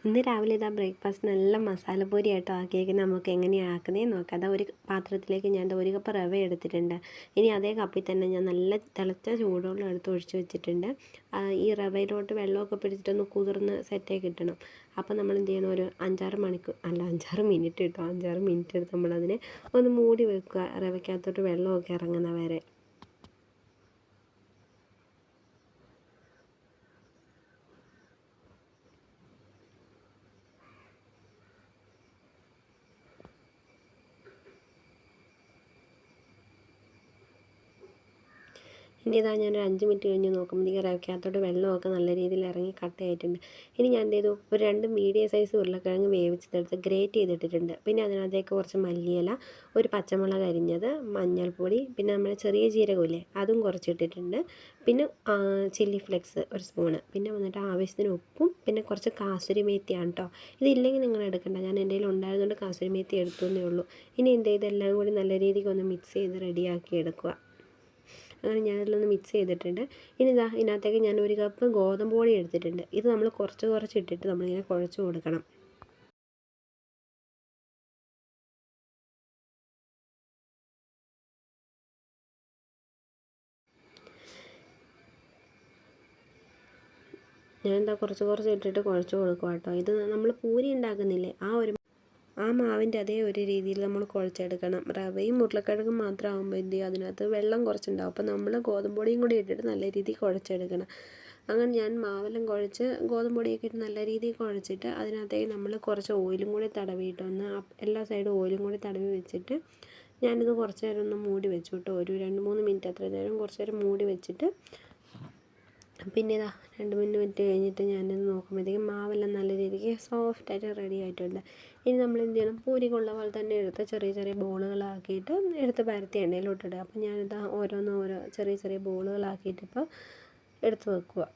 ഇന്ന് രാവിലെ ഇതാ ബ്രേക്ക്ഫാസ്റ്റ് നല്ല മസാലപ്പൊരി ആയിട്ടോ ആക്കിയേക്കുന്നത്. നമുക്ക് എങ്ങനെയാണ് ആക്കുന്നതെന്ന് നോക്കാം. അതാ ഒരു പാത്രത്തിലേക്ക് ഞാൻ ഒരു കപ്പ് റവ എടുത്തിട്ടുണ്ട്. ഇനി അതേ കപ്പിൽ തന്നെ ഞാൻ നല്ല തിളച്ച ചൂടുവെള്ളം എടുത്ത് ഒഴിച്ച് വെച്ചിട്ടുണ്ട്. ഈ റവയിലോട്ട് വെള്ളമൊക്കെ പിടിച്ചിട്ടൊന്ന് കുതിർന്ന് സെറ്റായി കിട്ടണം. അപ്പോൾ നമ്മൾ എന്ത് ചെയ്യണം, ഒരു 5-6 മണിക്കൂർ അല്ല 5-6 മിനിറ്റ് കിട്ടും, 5-6 മിനിറ്റ് എടുത്ത് നമ്മളതിനെ ഒന്ന് മൂടി വെക്കുക, റവയ്ക്കകത്തോട്ട് വെള്ളമൊക്കെ ഇറങ്ങുന്ന വരെ. ഇനി ഇതാ ഞാനൊരു 5 മിനിറ്റ് കഴിഞ്ഞ് നോക്കുമ്പോഴത്തേക്കും റവയ്ക്കകത്തോട്ട് വെള്ളമൊക്കെ നല്ല രീതിയിൽ ഇറങ്ങി കട്ടയായിട്ടുണ്ട്. ഇനി ഞാൻ എന്ത് ചെയ്തു, ഒരു 2 മീഡിയം സൈസ് ഉരുളക്കിഴങ്ങ് വേവിച്ചെടുത്ത് ഗ്രേറ്റ് ചെയ്തിട്ടിട്ടുണ്ട്. പിന്നെ അതിനകത്തേക്ക് കുറച്ച് മല്ലിയില, ഒരു പച്ചമുളക് അരിഞ്ഞത്, മഞ്ഞൾപ്പൊടി, പിന്നെ നമ്മുടെ ചെറിയ ജീരകമില്ലേ അതും കുറച്ചിട്ടിട്ടുണ്ട്. പിന്നെ ചില്ലി ഫ്ലെക്സ് ഒരു സ്പൂണ്, പിന്നെ വന്നിട്ട് ആവശ്യത്തിന് ഉപ്പും, പിന്നെ കുറച്ച് കാസൂരി മേത്തിയാണ് കേട്ടോ. ഇതില്ലെങ്കിൽ നിങ്ങൾ എടുക്കണ്ട, ഞാൻ എൻ്റെ കയ്യിൽ ഉണ്ടായതുകൊണ്ട് കാസൂരി മേത്തി എടുത്തേ ഉള്ളൂ. ഇനി എന്ത് ഇതെല്ലാം കൂടി നല്ല രീതിക്ക് ഒന്ന് മിക്സ് ചെയ്ത് റെഡിയാക്കി എടുക്കുക. അങ്ങനെ ഞാനതിലൊന്ന് മിക്സ് ചെയ്തിട്ടുണ്ട്. ഇനി ഇതാ ഇതിനകത്തേക്ക് ഞാൻ 1 കപ്പ് ഗോതമ്പ് പൊടി എടുത്തിട്ടുണ്ട്. ഇത് നമ്മൾ കുറച്ച് കുറച്ച് ഇട്ടിട്ട് നമ്മളിങ്ങനെ കുഴച്ച് കൊടുക്കണം. ഞാനെന്താ കുറച്ച് കുറച്ച് ഇട്ടിട്ട് കുഴച്ച് കൊടുക്കുക കേട്ടോ. ഇത് നമ്മൾ പൂരി ഉണ്ടാക്കുന്നില്ലേ ആ മാവിൻ്റെ അതേ ഒരു രീതിയിൽ നമ്മൾ കുഴച്ചെടുക്കണം. റവയും ഉരുളക്കിഴങ്ങും മാത്രമാകുമ്പോൾ എന്ത് ചെയ്യും, അതിനകത്ത് വെള്ളം കുറച്ചുണ്ടാവും. അപ്പോൾ നമ്മൾ ഗോതമ്പ് പൊടിയും കൂടി ഇട്ടിട്ട് നല്ല രീതിയിൽ കുഴച്ചെടുക്കണം. അങ്ങനെ ഞാൻ മാവെല്ലാം കുഴച്ച് ഗോതമ്പ് പൊടിയൊക്കെ ഇട്ട് നല്ല രീതിയിൽ കുഴച്ചിട്ട് അതിനകത്തേക്ക് നമ്മൾ കുറച്ച് ഓയിലും കൂടി തടവിയിട്ടൊന്ന് എല്ലാ സൈഡും ഓയിലും കൂടി തടവി വെച്ചിട്ട് ഞാനിത് കുറച്ച് നേരം ഒന്ന് മൂടി വെച്ചു കേട്ടോ. ഒരു 2-3 മിനിറ്റ് അത്ര നേരം കുറച്ച് നേരം മൂടി വെച്ചിട്ട് പിന്നെ ഇതാ 2-3 മിനിറ്റ് കഴിഞ്ഞിട്ട് ഞാനിത് നോക്കുമ്പോഴത്തേക്കും മാവെല്ലാം നല്ല രീതിക്ക് സോഫ്റ്റായിട്ട് റെഡി ആയിട്ടുണ്ട്. ഇനി നമ്മൾ എന്ത് ചെയ്യണം, പൂരിക്കുള്ള പോലെ തന്നെ എടുത്ത് ചെറിയ ചെറിയ ബോളുകളാക്കിയിട്ട് എടുത്ത് പരത്തി എണ്ണയിലോട്ടിടുക. അപ്പോൾ ഞാനിതാ ഓരോ ചെറിയ ചെറിയ ബോളുകളാക്കിയിട്ട് ഇപ്പോൾ എടുത്ത് വെക്കുക.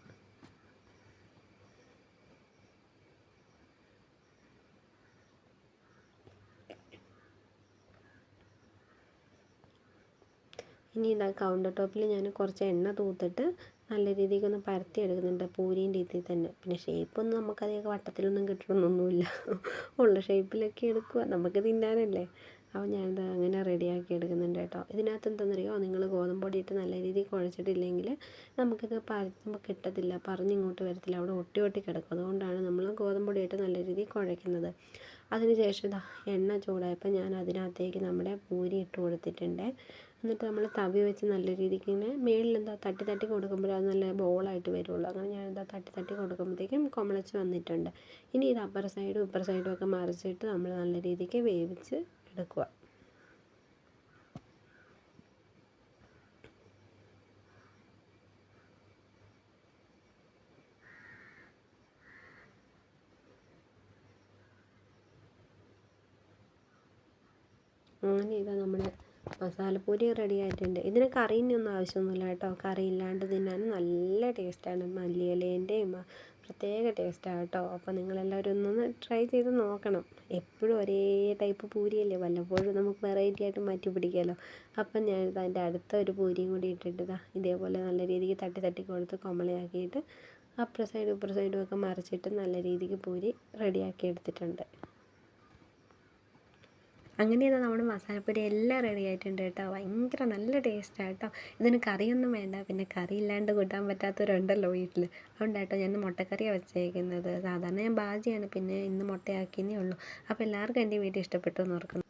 ഇനി ഇതാ കൗണ്ടർ ടോപ്പിൽ ഞാൻ കുറച്ച് എണ്ണ തൂത്തിട്ട് നല്ല രീതിക്കൊന്ന് പരത്തി എടുക്കുന്നുണ്ട് പൂരീൻ്റെ ഇതിൽ തന്നെ. പിന്നെ ഷേപ്പൊന്നും നമുക്കധികം വട്ടത്തിലൊന്നും കിട്ടണമെന്നൊന്നുമില്ല, ഉള്ള ഷേപ്പിലൊക്കെ എടുക്കുക, നമുക്ക് തിന്നാനല്ലേ. അപ്പോൾ ഞാനിത് അങ്ങനെ റെഡിയാക്കി എടുക്കുന്നുണ്ട് കേട്ടോ. ഇതിനകത്ത് എന്താണെന്നറിയോ, നിങ്ങൾ ഗോതമ്പ് പൊടി ഇട്ട് നല്ല രീതിയിൽ കുഴച്ചിട്ടില്ലെങ്കിൽ നമുക്കിത് പരത്തുമ്പോൾ കിട്ടത്തില്ല, പറഞ്ഞിങ്ങോട്ട് വരത്തില്ല, അവിടെ ഒട്ടി ഒട്ടി കിടക്കും. അതുകൊണ്ടാണ് നമ്മൾ ഗോതമ്പ് പൊടി ഇട്ട് നല്ല രീതിയിൽ കുഴയ്ക്കുന്നത്. അതിനുശേഷം ഇതാ എണ്ണ ചൂടായപ്പോൾ ഞാൻ അതിനകത്തേക്ക് നമ്മുടെ പൂരി ഇട്ട് കൊടുത്തിട്ടുണ്ട്. എന്നിട്ട് നമ്മൾ തവി വെച്ച് നല്ല രീതിക്ക് ഇങ്ങനെ മേളിൽ എന്താ തട്ടി തട്ടി കൊടുക്കുമ്പോൾ അത് നല്ല ബോളായിട്ട് വരുള്ളൂ. അങ്ങനെ ഞാനെന്താ തട്ടി തട്ടി കൊടുക്കുമ്പോഴത്തേക്കും കുമളച്ച് വന്നിട്ടുണ്ട്. ഇനി ഇത് അപ്പർ സൈഡും ഇപ്പർ സൈഡും ഒക്കെ മറിച്ചിട്ട് നമ്മൾ നല്ല രീതിക്ക് വേവിച്ച് എടുക്കുക. അങ്ങനെ ഇതാ നമ്മുടെ മസാലപ്പൂരി റെഡി ആയിട്ടുണ്ട്. ഇതിന് കറീൻ്റെ ഒന്നും ആവശ്യമൊന്നുമില്ല കേട്ടോ. കറി ഇല്ലാണ്ട് തിന്നാനും നല്ല ടേസ്റ്റാണ്. മല്ലിയിലേൻ്റെയും പ്രത്യേക ടേസ്റ്റാണ് കേട്ടോ. അപ്പോൾ നിങ്ങളെല്ലാവരും ഒന്നൊന്ന് ട്രൈ ചെയ്ത് നോക്കണം. എപ്പോഴും ഒരേ ടൈപ്പ് പൂരിയല്ലേ, വല്ലപ്പോഴും നമുക്ക് വെറൈറ്റി ആയിട്ട് മാറ്റി പിടിക്കാമല്ലോ. അപ്പം ഞാനിത് അതിൻ്റെ അടുത്ത ഒരു പൂരിയും കൂടി ഇട്ടിട്ട് ഇതേപോലെ നല്ല രീതിക്ക് തട്ടി തട്ടി കൊടുത്ത് കൊമളയാക്കിയിട്ട് അപ്പുറ സൈഡും ഇപ്പുറ സൈഡും ഒക്കെ മറിച്ചിട്ട് നല്ല രീതിക്ക് പൂരി റെഡിയാക്കി എടുത്തിട്ടുണ്ട്. അങ്ങനെയാണ് നമ്മുടെ മസാലപ്പൊരി എല്ലാം റെഡി ആയിട്ടുണ്ട് കേട്ടോ. ഭയങ്കര നല്ല ടേസ്റ്റാണ് കേട്ടോ. ഇതിന് കറിയൊന്നും വേണ്ട, പിന്നെ കറി ഇല്ലാണ്ട് കൂട്ടാൻ പറ്റാത്തവരുണ്ടല്ലോ വീട്ടിൽ, അതുകൊണ്ടാട്ടോ ഞാൻ മുട്ടക്കറിയാണ് വെച്ചേക്കുന്നത്. സാധാരണ ഞാൻ ബാജിയാണ്, പിന്നെ ഇന്ന് മുട്ടയാക്കിയേ ഉള്ളൂ. അപ്പോൾ എല്ലാവർക്കും എൻ്റെ വീഡിയോ ഇഷ്ടപ്പെട്ടു എന്ന് ഓർക്കുന്നു.